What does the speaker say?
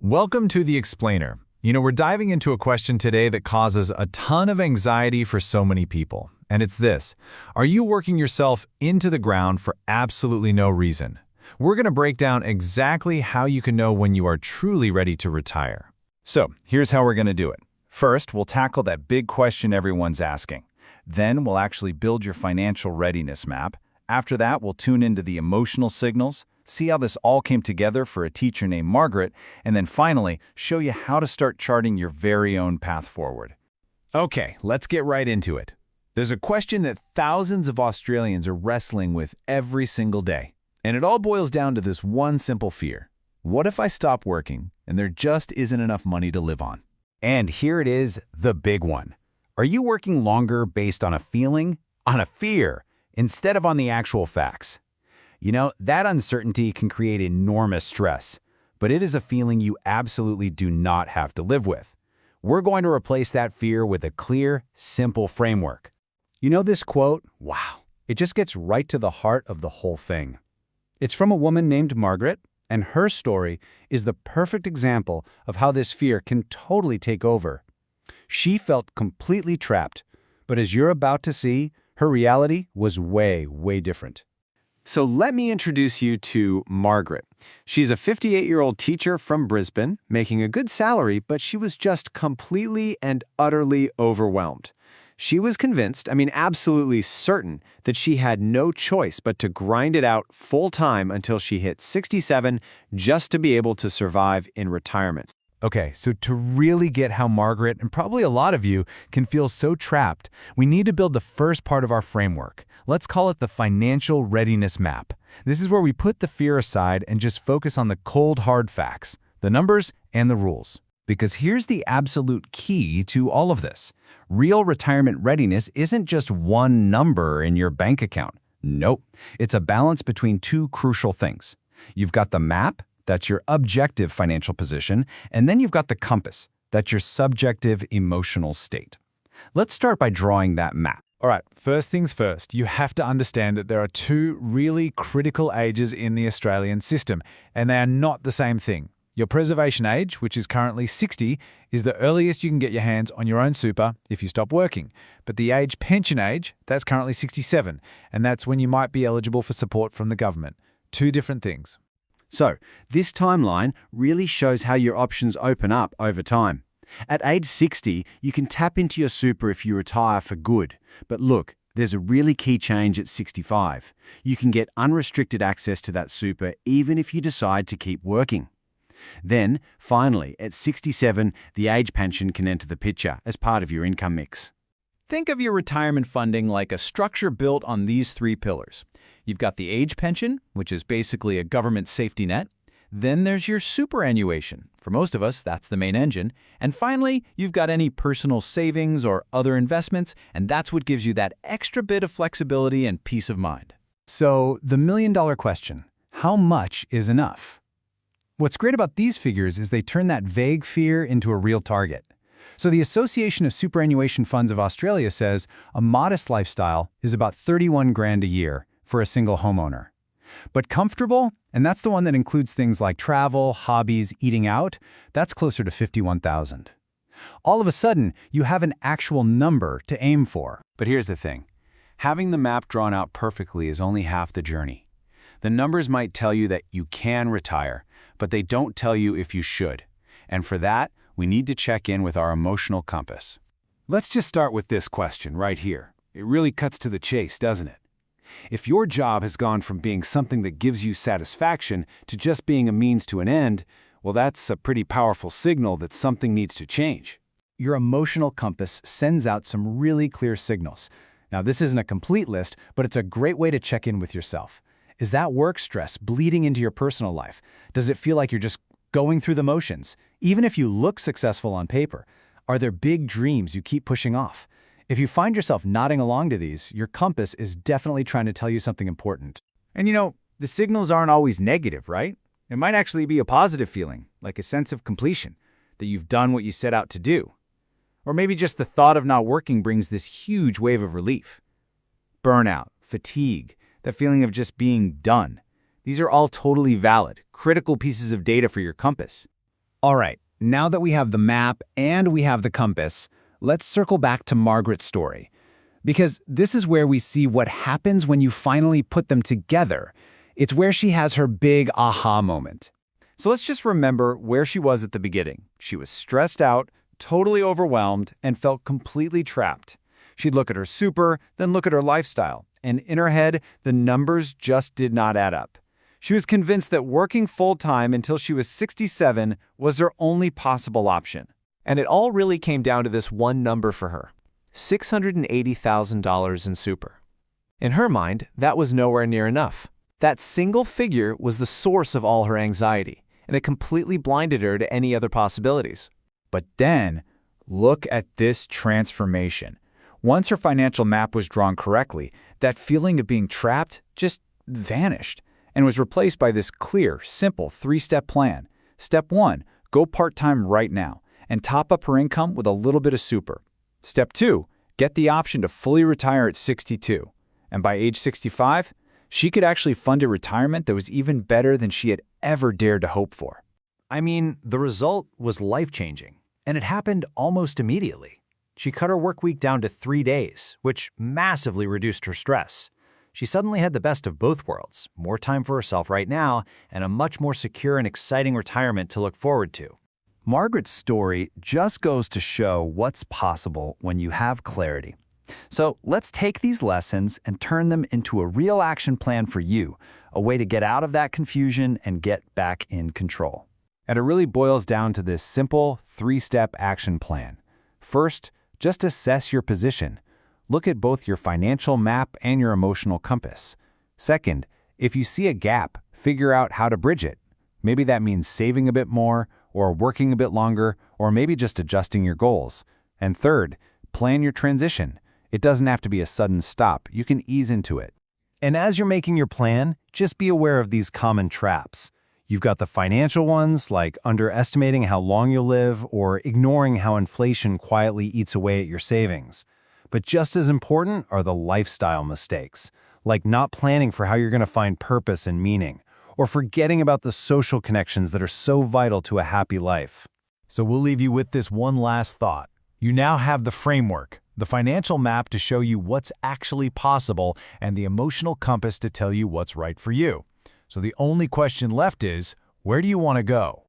Welcome to The Explainer. We're diving into a question today that causes a ton of anxiety for so many people. And it's this: are you working yourself into the ground for absolutely no reason? We're going to break down exactly how you can know when you are truly ready to retire. So, here's how we're going to do it. First, we'll tackle that big question everyone's asking. Then, we'll actually build your financial readiness map. After that, we'll tune into the emotional signals, see how this all came together for a teacher named Margaret, and then finally, show you how to start charting your very own path forward. Okay, let's get right into it. There's a question that thousands of Australians are wrestling with every single day. And it all boils down to this one simple fear. What if I stop working and there just isn't enough money to live on? And here it is, the big one. Are you working longer based on a feeling, on a fear, instead of on the actual facts? That uncertainty can create enormous stress, but it is a feeling you absolutely do not have to live with. We're going to replace that fear with a clear, simple framework. This quote? Wow. It just gets right to the heart of the whole thing. It's from a woman named Margaret, and her story is the perfect example of how this fear can totally take over. She felt completely trapped, but as you're about to see, her reality was way, way different. So let me introduce you to Margaret. She's a 58-year-old teacher from Brisbane, making a good salary, but she was just completely and utterly overwhelmed. She was convinced, absolutely certain, that she had no choice but to grind it out full-time until she hit 67 just to be able to survive in retirement. Okay, so to really get how Margaret, and probably a lot of you, can feel so trapped, we need to build the first part of our framework. Let's call it the financial readiness map. This is where we put the fear aside and just focus on the cold, hard facts, the numbers and the rules. Because here's the absolute key to all of this. Real retirement readiness isn't just one number in your bank account. Nope. It's a balance between two crucial things. You've got the map, that's your objective financial position, and then you've got the compass, that's your subjective emotional state. Let's start by drawing that map. All right, first things first, you have to understand that there are two really critical ages in the Australian system, and they are not the same thing. Your preservation age, which is currently 60, is the earliest you can get your hands on your own super if you stop working. But the age pension age, that's currently 67, and that's when you might be eligible for support from the government. Two different things. So, this timeline really shows how your options open up over time. At age 60, you can tap into your super if you retire for good. But look, there's a really key change at 65. You can get unrestricted access to that super even if you decide to keep working. Then, finally, at 67, the age pension can enter the picture as part of your income mix. Think of your retirement funding like a structure built on these three pillars. You've got the age pension, which is basically a government safety net. Then there's your superannuation. For most of us, that's the main engine. And finally, you've got any personal savings or other investments, and that's what gives you that extra bit of flexibility and peace of mind. So, the million-dollar question: how much is enough? What's great about these figures is they turn that vague fear into a real target. So the Association of Superannuation Funds of Australia says a modest lifestyle is about 31 grand a year for a single homeowner. But comfortable, and that's the one that includes things like travel, hobbies, eating out, that's closer to 51,000. All of a sudden, you have an actual number to aim for. But here's the thing. Having the map drawn out perfectly is only half the journey. The numbers might tell you that you can retire, but they don't tell you if you should. And for that, we need to check in with our emotional compass. Let's just start with this question right here. It really cuts to the chase, doesn't it? If your job has gone from being something that gives you satisfaction to just being a means to an end, well, that's a pretty powerful signal that something needs to change. Your emotional compass sends out some really clear signals. Now, this isn't a complete list, but it's a great way to check in with yourself. Is that work stress bleeding into your personal life? Does it feel like you're just going through the motions, even if you look successful on paper? Are there big dreams you keep pushing off? If you find yourself nodding along to these, your compass is definitely trying to tell you something important. And the signals aren't always negative, right? It might actually be a positive feeling, like a sense of completion, that you've done what you set out to do. Or maybe just the thought of not working brings this huge wave of relief. Burnout, fatigue, that feeling of just being done. These are all totally valid, critical pieces of data for your compass. All right, now that we have the map and we have the compass, let's circle back to Margaret's story. Because this is where we see what happens when you finally put them together. It's where she has her big aha moment. So let's just remember where she was at the beginning. She was stressed out, totally overwhelmed, and felt completely trapped. She'd look at her super, then look at her lifestyle, and in her head, the numbers just did not add up. She was convinced that working full-time until she was 67 was her only possible option. And it all really came down to this one number for her: $680,000 in super. In her mind, that was nowhere near enough. That single figure was the source of all her anxiety, and it completely blinded her to any other possibilities. But then, look at this transformation. Once her financial map was drawn correctly, that feeling of being trapped just vanished and was replaced by this clear, simple 3-step plan. Step 1, go part-time right now and top up her income with a little bit of super. Step 2, get the option to fully retire at 62. And by age 65, she could actually fund a retirement that was even better than she had ever dared to hope for. I mean, the result was life-changing, and it happened almost immediately. She cut her work week down to 3 days, which massively reduced her stress. She suddenly had the best of both worlds, more time for herself right now, and a much more secure and exciting retirement to look forward to. Margaret's story just goes to show what's possible when you have clarity. So let's take these lessons and turn them into a real action plan for you, a way to get out of that confusion and get back in control. And it really boils down to this simple 3-step action plan. First, just assess your position. Look at both your financial map and your emotional compass. Second, if you see a gap, figure out how to bridge it. Maybe that means saving a bit more, or working a bit longer, or maybe just adjusting your goals. And third, plan your transition. It doesn't have to be a sudden stop. You can ease into it. And as you're making your plan, just be aware of these common traps. You've got the financial ones, like underestimating how long you'll live or ignoring how inflation quietly eats away at your savings. But just as important are the lifestyle mistakes, like not planning for how you're going to find purpose and meaning, or forgetting about the social connections that are so vital to a happy life. So we'll leave you with this one last thought. You now have the framework, the financial map to show you what's actually possible, and the emotional compass to tell you what's right for you. So the only question left is, where do you want to go?